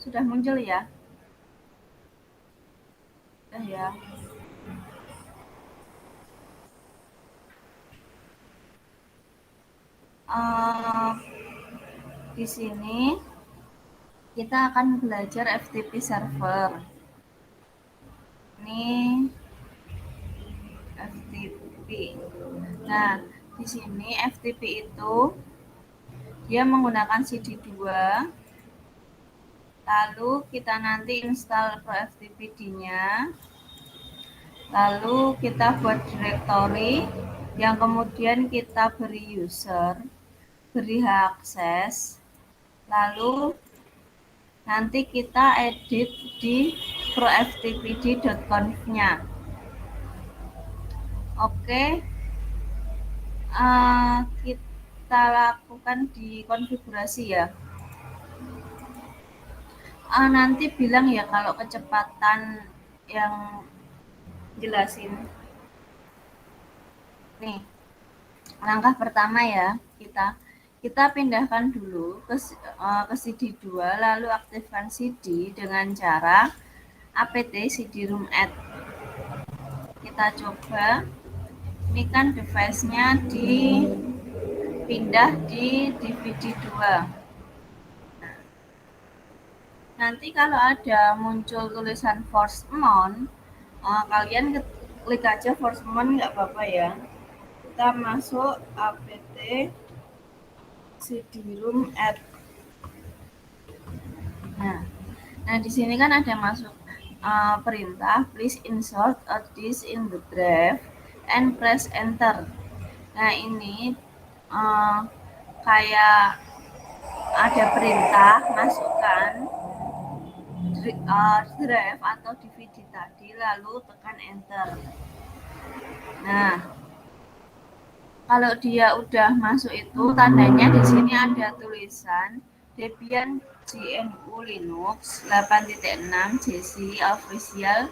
Sudah muncul ya? Sudah ya. Uh, di sini kita akan belajar FTP server. Ini FTP. Nah, di sini FTP itu dia menggunakan CD2. Lalu kita nanti install Pro FTPD-nya. Lalu kita buat directory yang kemudian kita beri user, beri hak akses. Lalu nanti kita edit di proftpd.conf-nya. Oke, kita lakukan di konfigurasi ya. Nanti bilang ya kalau kecepatan yang jelasin. Nih, langkah pertama ya, kita pindahkan dulu ke CD2, lalu aktifkan CD dengan cara apt cd-room add. Kita coba, ini kan device-nya dipindah di DVD2. Nanti kalau ada muncul tulisan force mount, kalian klik aja force mount, nggak apa-apa ya. Kita masuk apt cd-room add. Nah, di sini kan ada masuk perintah please insert a disk in the drive and press enter. Nah, ini kayak ada perintah masukkan drive atau DVD tadi, lalu tekan enter. Nah, kalau dia udah masuk itu tandanya di sini ada tulisan Debian GNU Linux 8.6 JC official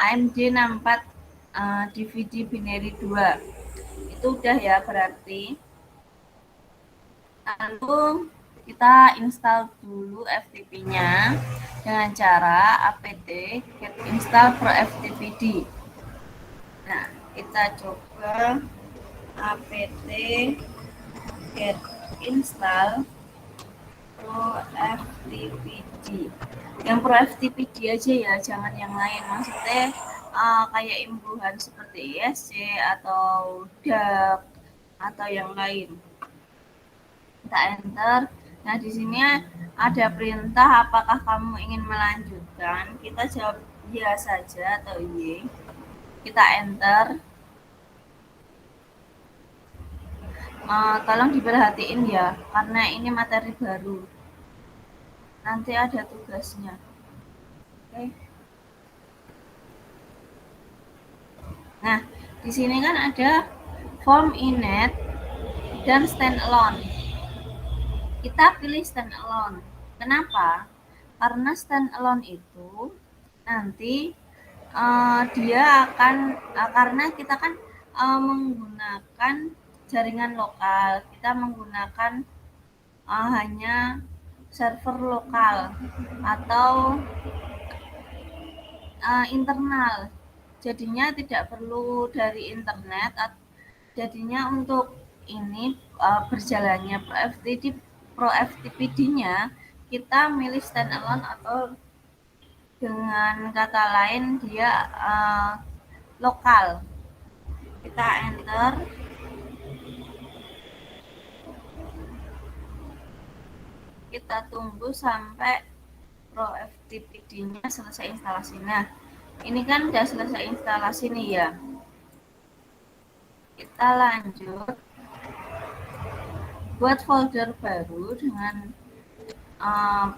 AMD 64 DVD binary 2. Itu udah ya berarti. Lalu kita install dulu FTP-nya dengan cara apt get install pro ftpd. Nah, kita coba apt get install pro ftpd. Yang pro ftpd aja ya, jangan yang lain. Maksudnya kayak imbuhan seperti ESC atau DAP atau yang lain. Kita enter. Nah, di sini ada perintah apakah kamu ingin melanjutkan. Kita jawab ya saja atau iya. Kita enter. Tolong diperhatiin ya, karena ini materi baru. Nanti ada tugasnya. Oke. Nah, di sini kan ada form init dan standalone. Kita pilih standalone. Kenapa? Karena standalone itu nanti dia akan karena kita kan menggunakan jaringan lokal, kita menggunakan hanya server lokal atau internal, jadinya tidak perlu dari internet. Jadinya untuk ini berjalannya Pro FTPD-nya kita milih standalone atau dengan kata lain dia lokal. Kita enter. Kita tunggu sampai Pro FTPD-nya selesai instalasi. Nah, ini kan udah selesai instalasi nih ya. Kita lanjut buat folder baru dengan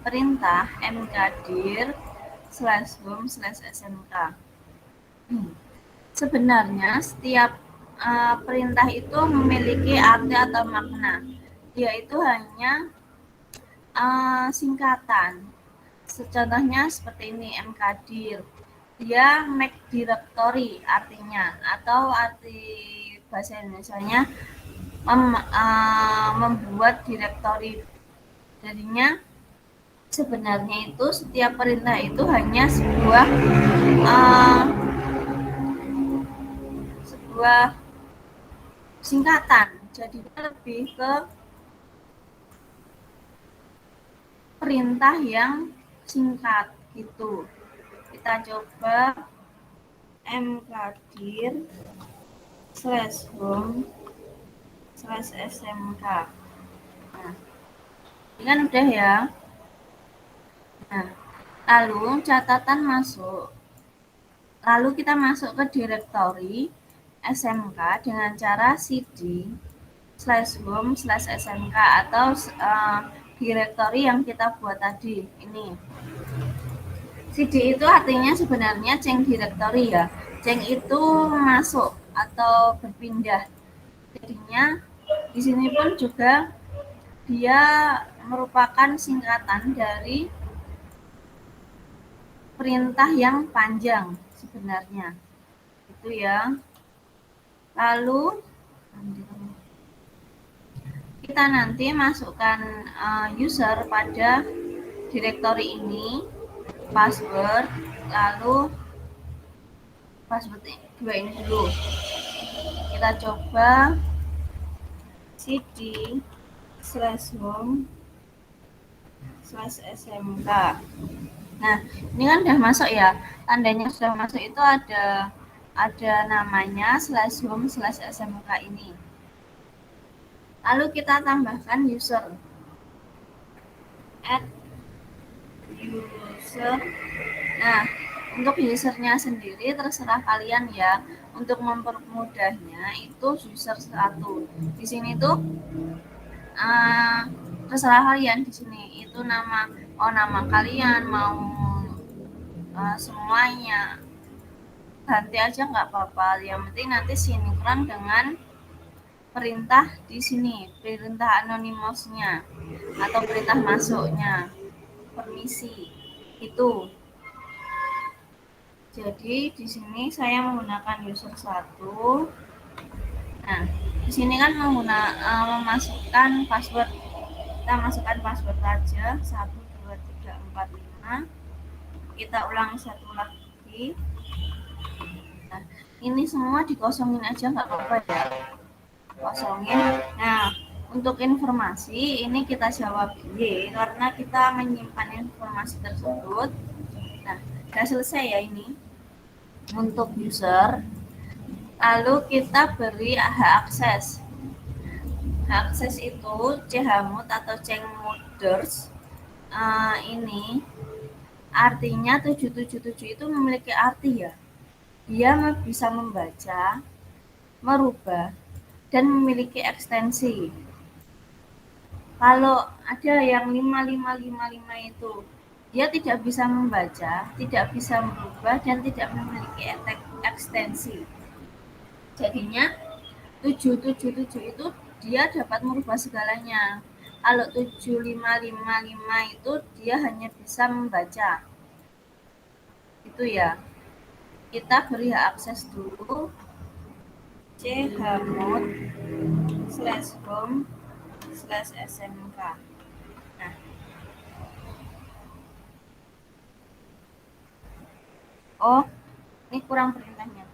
perintah mkdir/home/smk. Sebenarnya setiap perintah itu memiliki arti atau makna, yaitu hanya singkatan. Contohnya seperti ini, mkdir. Dia make directory artinya, atau arti bahasa Indonesianya membuat directory. Jadinya sebenarnya itu setiap perintah itu hanya sebuah singkatan. Jadi lebih ke perintah yang singkat gitu. Kita coba mkdir /home/smk. Nah, ini kan udah ya. Nah, lalu catatan masuk. Lalu kita masuk ke direktori SMK dengan cara cd/home/smk atau direktori yang kita buat tadi ini. CD itu artinya sebenarnya change directory ya. Change itu masuk atau berpindah. Jadinya di sini pun juga dia merupakan singkatan dari perintah yang panjang sebenarnya. Itu ya. Lalu kita nanti masukkan user pada direktori ini, password, lalu password dua ini dulu. Kita coba cd/home/smk. Nah, ini kan udah masuk ya. Tandanya sudah masuk itu ada namanya /home/smk ini. Lalu kita tambahkan user. Add user. Nah, untuk usernya sendiri terserah kalian ya. Untuk mempermudahnya itu user 1. Di sini tuh terserah kalian di sini. Itu nama kalian mau semuanya. Ganti aja nggak apa-apa. Yang penting nanti sinkron dengan perintah di sini, perintah anonimusnya atau perintah masuknya, permisi itu. Jadi di sini saya menggunakan user 1. Nah, di sini kan memasukkan password. Kita masukkan password aja 1 2 3 4 5. Kita ulangi satu lagi. Nah, ini semua dikosongin aja nggak apa-apa ya. Kosongin. Nah, untuk informasi ini kita jawab Y karena kita menyimpan informasi tersebut. Nah, sudah selesai ya ini untuk user. Lalu kita beri hak akses. Hak akses itu chmod atau chmoders ini artinya 777 itu memiliki arti ya. Dia bisa membaca, merubah, dan memiliki ekstensi. Kalau ada yang 5555 itu dia tidak bisa membaca, tidak bisa merubah, dan tidak memiliki ekstensi. Jadinya 777 itu dia dapat merubah segalanya. Kalau 7555 itu dia hanya bisa membaca. Itu ya. Kita beri hak akses dulu chmod/home/smk. Nah, oh, ini kurang perintahnya.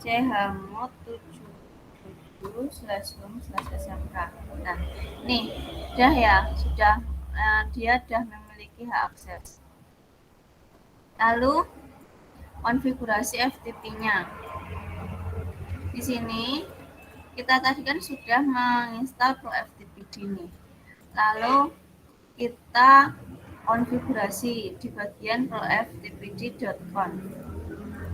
chmod/home/smk. Nah, nih, sudah ya, dia sudah memiliki hak akses. Lalu konfigurasi FTP-nya. Di sini kita tadi kan sudah menginstal Pro FTP ini. Lalu kita konfigurasi di bagian proftpd.conf.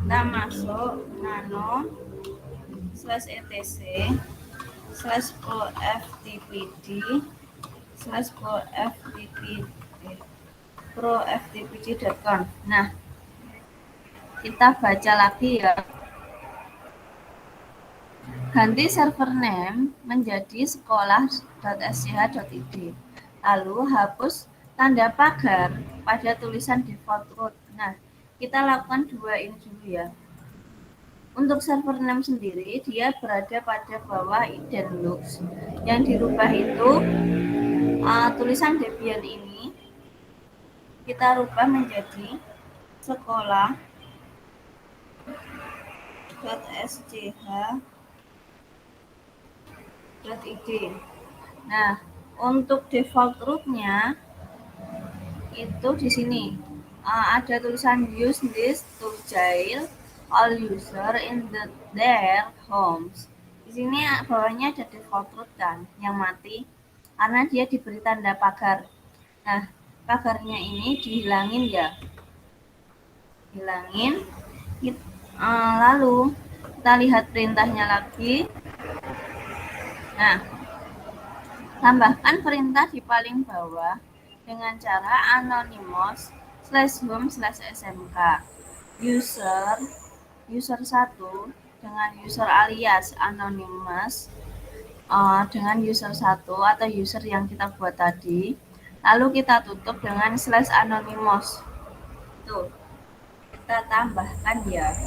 Kita masuk nano/proftpd/proftpd.conf. Nah, kita baca lagi ya. Ganti server name menjadi sekolah.sch.id. Lalu hapus tanda pagar pada tulisan default root. Nah, kita lakukan dua ini dulu ya. Untuk server name sendiri, dia berada pada bawah Idenlux. Yang dirubah itu tulisan Debian ini kita rubah menjadi sekolah.sch.id. Nah, untuk default rootnya itu di sini ada tulisan use this to jail all user in their homes. Di sini bawahnya ada default root kan yang mati karena dia diberi tanda pagar. Nah, pagarnya ini dihilangin ya. Hilangin. Lalu kita lihat perintahnya lagi. Nah, tambahkan perintah di paling bawah dengan cara anonymous/home/smk user 1 dengan user alias anonymous dengan user 1 atau user yang kita buat tadi, lalu kita tutup dengan /anonymous. Tuh, kita tambahkan ya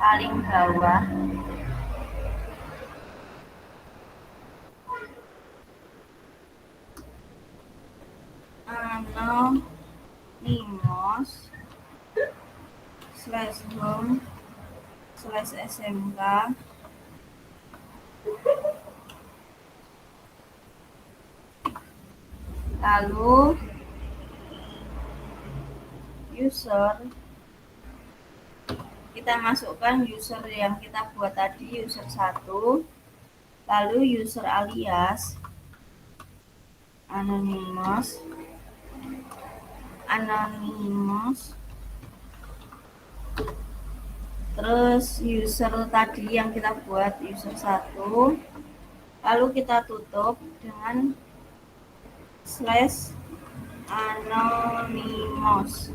paling bawah. Anonymous/home/smk lalu user kita masukkan user yang kita buat tadi, user 1, lalu user alias anonymous terus user tadi yang kita buat user 1, lalu kita tutup dengan /anonymous.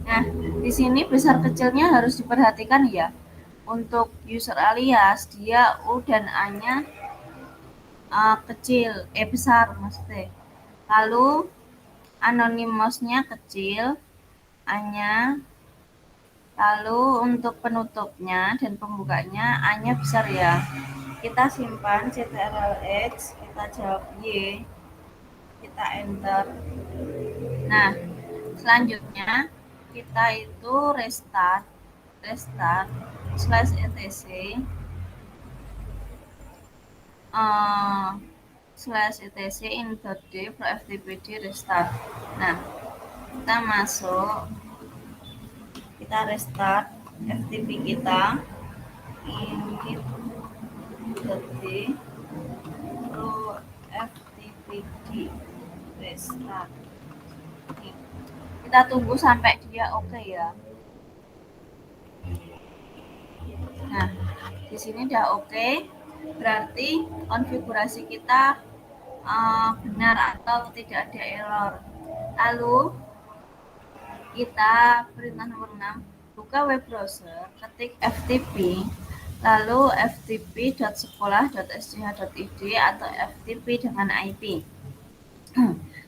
Nah, di sini besar kecilnya harus diperhatikan ya. Untuk user alias dia U dan A-nya kecil, besar maksudnya. Lalu anonymousnya kecil, A-nya. Lalu untuk penutupnya dan pembukanya A-nya besar ya. Kita simpan CTRL-X, kita jawab Y, kita enter. Nah, selanjutnya kita itu restart /etc /etc in.d for ftpd restart. Nah, kita masuk, kita restart FTP kita init.d pro ftpd restart. Kita tunggu sampai dia oke ya. Nah, di sini udah oke, berarti konfigurasi kita benar atau tidak ada error. Lalu kita perintah nomor 6, buka web browser, ketik ftp, lalu ftp.sekolah.sch.id atau ftp dengan IP.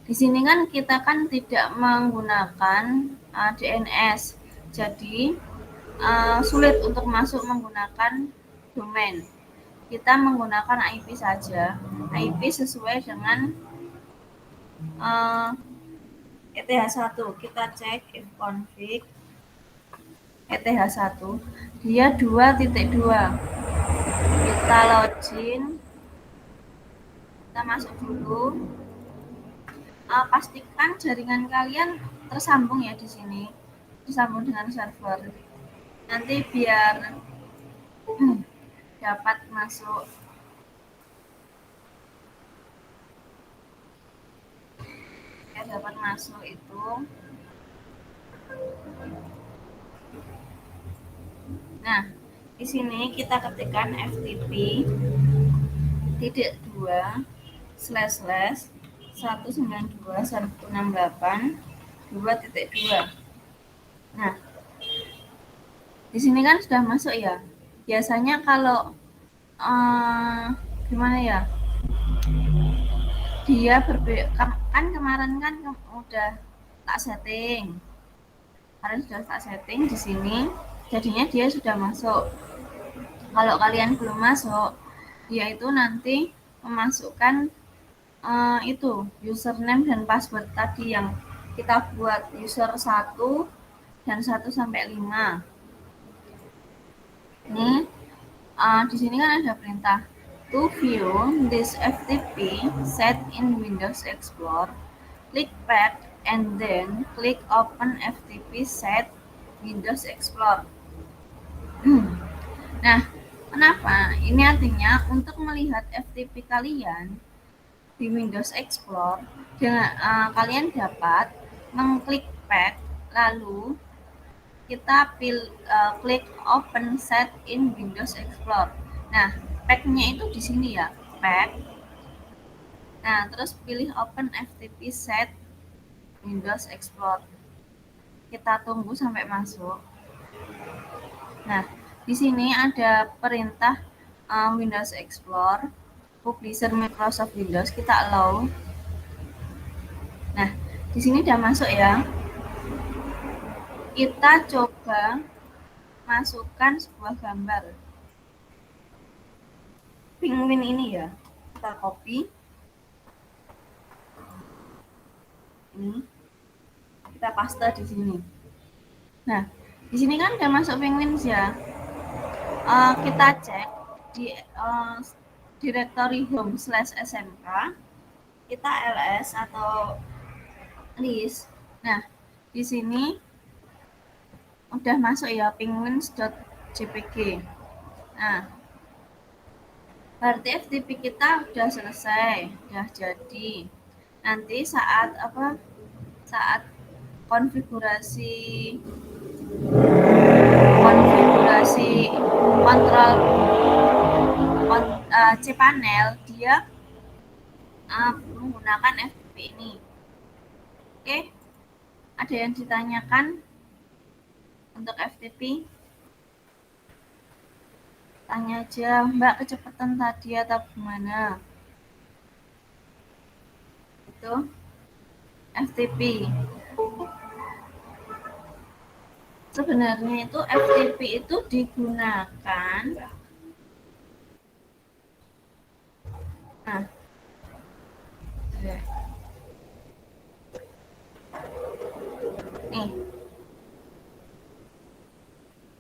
Di sini kan kita kan tidak menggunakan DNS, jadi sulit untuk masuk menggunakan domain. Kita menggunakan IP saja. IP sesuai dengan ETH1. Kita cek if config ETH1 dia 2.2. Kita login. Kita masuk dulu. Pastikan jaringan kalian tersambung ya di sini. Tersambung dengan server. Nanti biar dapat masuk. Dapat masuk itu. Nah, di sini kita ketikkan ftp://192.168.2.2. Nah, di sini kan sudah masuk ya. Biasanya kalau gimana ya? Dia berbeda kan kemarin kan udah tak setting. Di sini, jadinya dia sudah masuk. Kalau kalian belum masuk, dia itu nanti memasukkan itu username dan password tadi yang kita buat user 1 dan 1 sampai 5. Ini di sini kan ada perintah to view this FTP set in Windows Explorer, click Path and then click Open FTP set Windows Explorer. Nah, kenapa? Ini artinya untuk melihat FTP kalian di Windows Explorer, kalian dapat mengklik Path, lalu kita klik Open Set in Windows Explorer. Nah, path-nya itu di sini ya, path. Nah, terus pilih Open FTP Set Windows Explorer. Kita tunggu sampai masuk. Nah, di sini ada perintah Windows Explorer, Publisher Microsoft Windows, kita allow. Nah, di sini udah masuk ya. Kita coba masukkan sebuah gambar. Penguin ini ya, kita copy. Ini kita paste di sini. Nah, di sini kan udah masuk penguin ya. Kita cek di directory home/smk, kita ls atau list. Nah, di sini udah masuk ya penguins.jpg. Nah, berarti FTP kita udah selesai, udah jadi. Nanti saat konfigurasi kontrol cPanel, dia menggunakan FTP ini. Oke, ada yang ditanyakan untuk FTP? Tanya aja, Mbak, kecepatan tadi atau gimana? Itu FTP. Sebenarnya itu FTP itu digunakan. Nah, nih,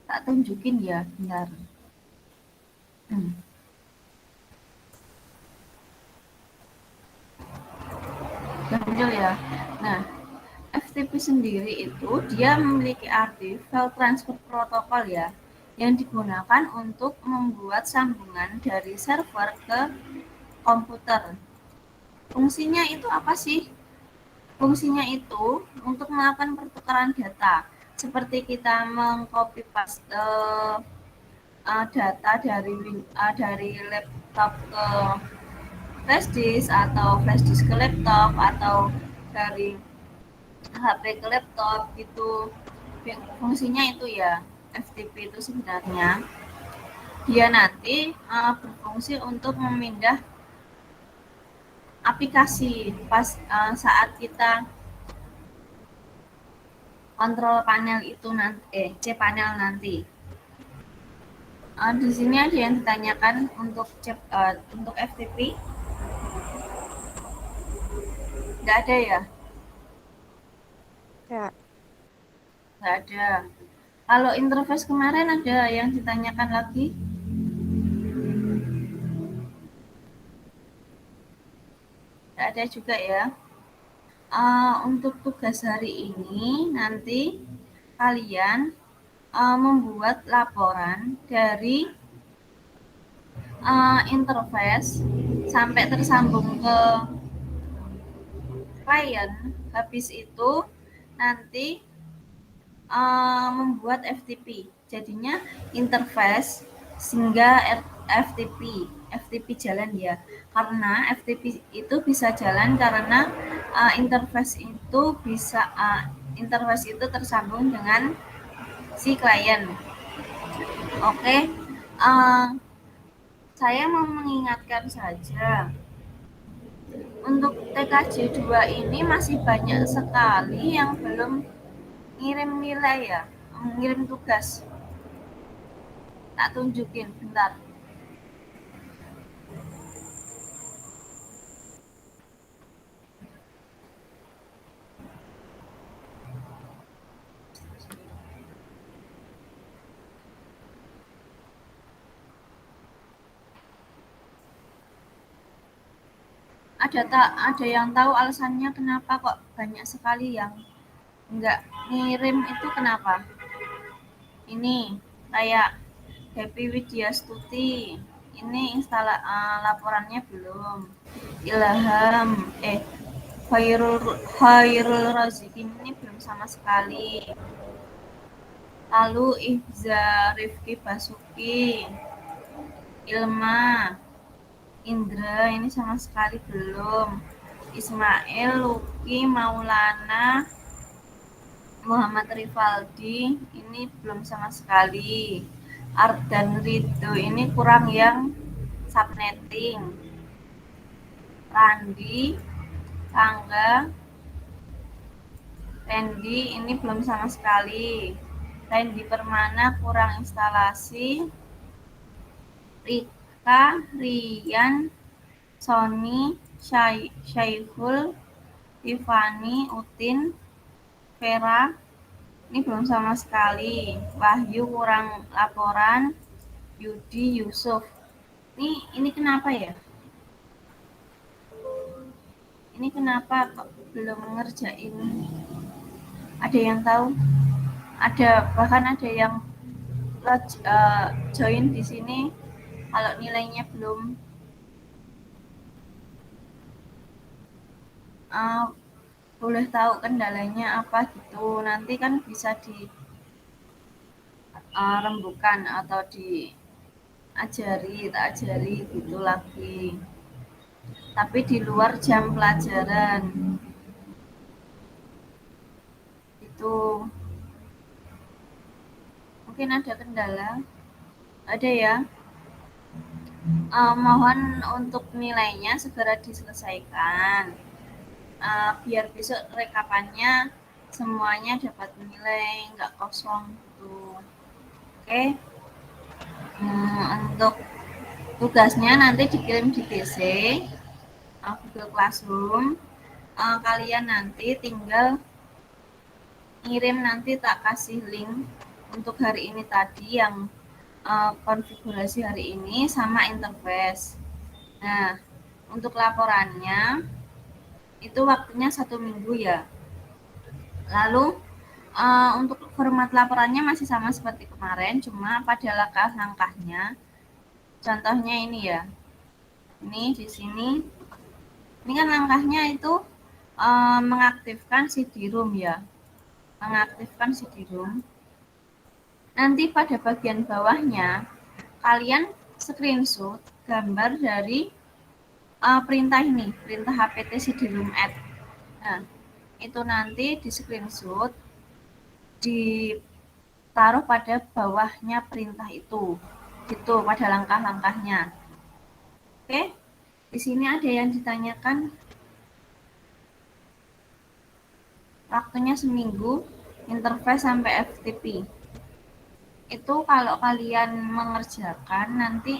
tak tunjukin ya, bentar. Muncul ya. Nah, FTP sendiri itu dia memiliki arti file transfer protocol ya, yang digunakan untuk membuat sambungan dari server ke komputer. Fungsinya itu apa sih? Fungsinya itu untuk melakukan pertukaran data, seperti kita mengcopy paste data dari laptop ke flash disk, atau flash disk ke laptop, atau dari HP ke laptop gitu. Fungsinya itu ya, FTP itu sebenarnya dia nanti berfungsi untuk memindah aplikasi saat kita kontrol panel itu nanti, cPanel nanti. Di sini ada yang ditanyakan untuk FTP? Nggak ada ya? Ya. Nggak ada. Kalau interface kemarin ada yang ditanyakan lagi? Nggak ada juga ya. Untuk tugas hari ini nanti kalian membuat laporan dari interface sampai tersambung ke klien. Habis itu nanti membuat FTP. Jadinya interface sehingga FTP jalan ya. Karena FTP itu bisa jalan karena interface itu tersambung dengan si klien. Oke. Saya mau mengingatkan saja, untuk TKJ 2 ini masih banyak sekali yang belum ngirim nilai ya, ngirim tugas. Tak tunjukin, bentar. Ada yang tahu alasannya kenapa kok banyak sekali yang nggak ngirim itu kenapa? Ini kayak Happy Widya Stuti, ini laporannya belum. Ilham, Khairul Razikin ini belum sama sekali. Lalu Ihza Rifki Basuki, Ilma, Indra ini sama sekali belum. Ismail, Luki, Maulana, Muhammad Rifaldi ini belum sama sekali. Ardan Ridho ini kurang yang subnetting. Randi, Tangga, Randy ini belum sama sekali. Randy Permana kurang instalasi. Rika, Rian, Sony, Syaiful, Tiffany, Utin, Vera ini belum sama sekali. Wahyu kurang laporan. Yudi, Yusuf ini kenapa ya? Ini kenapa kok belum ngerjain? Ada yang tahu? Bahkan ada yang join di sini kalau nilainya belum boleh tahu kendalanya apa gitu, nanti kan bisa dirembukan atau tak ajari gitu lagi, tapi di luar jam pelajaran itu. Mungkin ada kendala, ada ya. Mohon untuk nilainya segera diselesaikan, biar besok rekapannya semuanya dapat nilai, nggak kosong gitu. Oke. Untuk tugasnya nanti dikirim di PC, Google Classroom. Kalian nanti tinggal ngirim, nanti tak kasih link untuk hari ini tadi yang konfigurasi hari ini sama interface. Nah, untuk laporannya itu waktunya 1 minggu ya. Lalu untuk format laporannya masih sama seperti kemarin, cuma pada langkah-langkahnya. Contohnya ini ya. Ini di sini. Ini kan langkahnya itu mengaktifkan CD-ROM ya. Mengaktifkan CD-ROM. Nanti pada bagian bawahnya kalian screenshot gambar dari perintah ini, perintah hpt CD-ROM add. Nah, itu nanti di screenshot, ditaruh pada bawahnya perintah itu, gitu pada langkah-langkahnya. Oke, di sini ada yang ditanyakan. Waktunya seminggu, interface sampai FTP. Itu kalau kalian mengerjakan nanti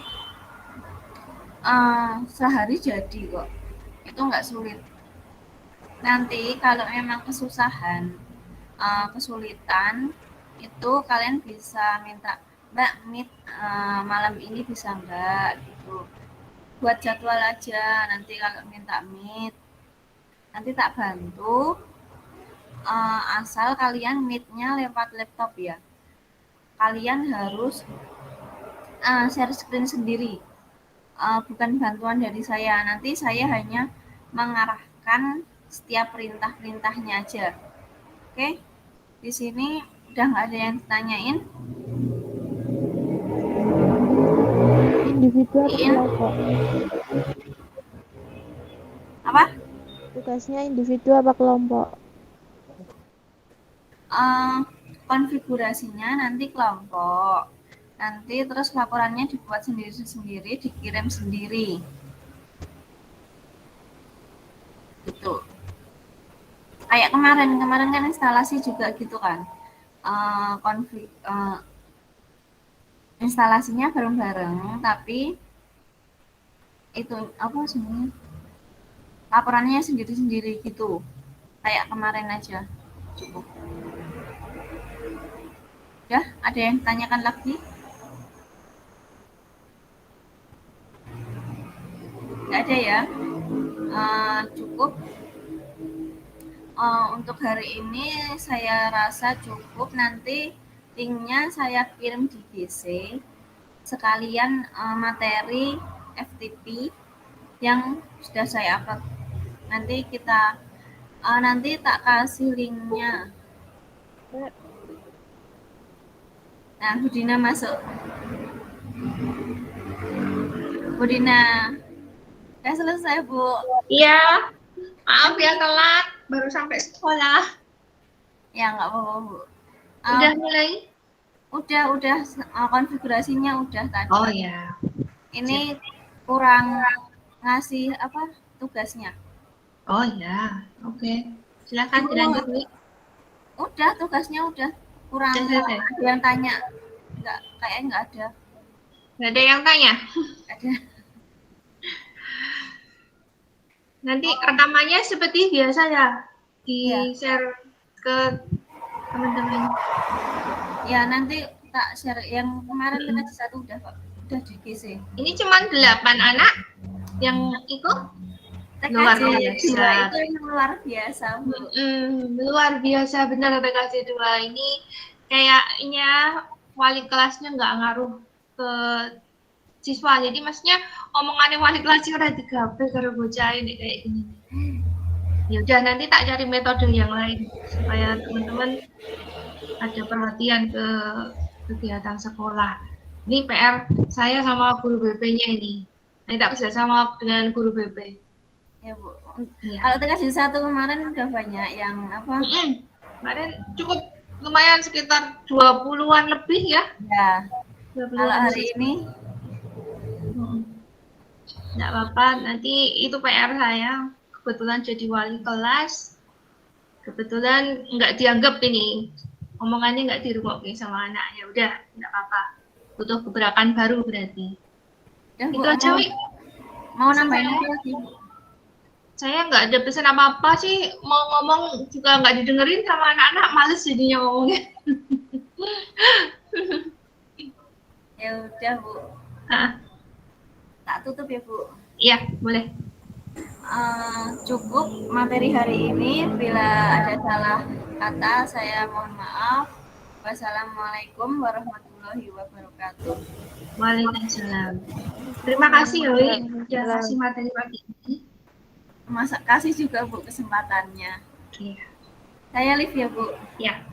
sehari jadi kok. Itu nggak sulit. Nanti kalau memang kesulitan, itu kalian bisa minta, Mbak, meet malam ini bisa nggak gitu. Buat jadwal aja, nanti kalau minta meet, nanti tak bantu. Asal kalian meet-nya lewat laptop ya. Kalian harus share screen sendiri, bukan bantuan dari saya. Nanti saya hanya mengarahkan setiap perintah-perintahnya aja. Oke, di sini udah nggak ada yang ditanyain. Individu atau kelompok? Apa? Tugasnya individu apa kelompok? Konfigurasinya nanti kelompok. Nanti terus laporannya dibuat sendiri-sendiri, dikirim sendiri. Gitu. Kayak kemarin kan instalasi juga gitu kan. Instalasinya bareng-bareng, tapi itu apa sebenarnya? Laporannya sendiri-sendiri gitu. Kayak kemarin aja. Cukup. Ya, ada yang tanyakan lagi? Nggak ada ya? Cukup. Untuk hari ini saya rasa cukup. Nanti linknya saya kirim di GC sekalian materi FTP yang sudah saya upload. Nanti tak kasih linknya. Nah, Budina masuk. Budina, udah selesai Bu. Iya, maaf ya telat, baru sampai sekolah. Ya nggak apa-apa Bu. Udah mulai? Udah konfigurasinya udah tadi. Oh ya. Ini kurang ngasih apa tugasnya. Oh ya, oke. Silakan dilanjut. Udah, tugasnya udah kurang. Ada yang tanya? Kayaknya nggak ada. Nggak ada yang tanya? Ada. Nanti rekamannya seperti biasa ya, di-share ke teman-teman. Ya, nanti tak share yang kemarin kita di satu udah di GC. Ini cuma 8 anak yang ikut? Luar biasa. Itu yang luar biasa, Bu. Luar biasa, benar TKJ 2 ini kayaknya wali kelasnya nggak ngaruh ke siswa. Jadi maksudnya omongannya wali kelasnya udah digape karo bocah ini kayak gini. Ya udah, nanti tak cari metode yang lain supaya teman-teman ada perhatian ke kegiatan sekolah. Ini PR saya sama guru BP-nya ini. Nanti tak bisa sama dengan guru BP. Ya Bu. Ya. Kalau TKJ 1 kemarin udah banyak yang apa? Kemarin cukup lumayan sekitar 20-an lebih ya. Ya. Kalau hari ini nggak apa-apa, nanti itu PR saya. Kebetulan jadi wali kelas, kebetulan nggak dianggap ini omongannya nggak dirungokin sama anaknya. Udah, nggak apa-apa. Butuh gebrakan baru berarti. Ya, itu aja, Wi. Mau nambahin apa lagi? Saya nggak ada pesan apa-apa sih. Mau ngomong juga nggak didengerin sama anak-anak, males jadinya ngomongnya. Ya udah, Bu. Tak tutup ya, Bu. Iya, boleh. Cukup materi hari ini. Bila ada salah kata, saya mohon maaf. Wassalamualaikum warahmatullahi wabarakatuh. Waalaikumsalam. Terima kasih, Wi. Sudah kasih materi pagi ini. Kasih juga Bu kesempatannya. Iya. Saya Liv ya Bu. Ya.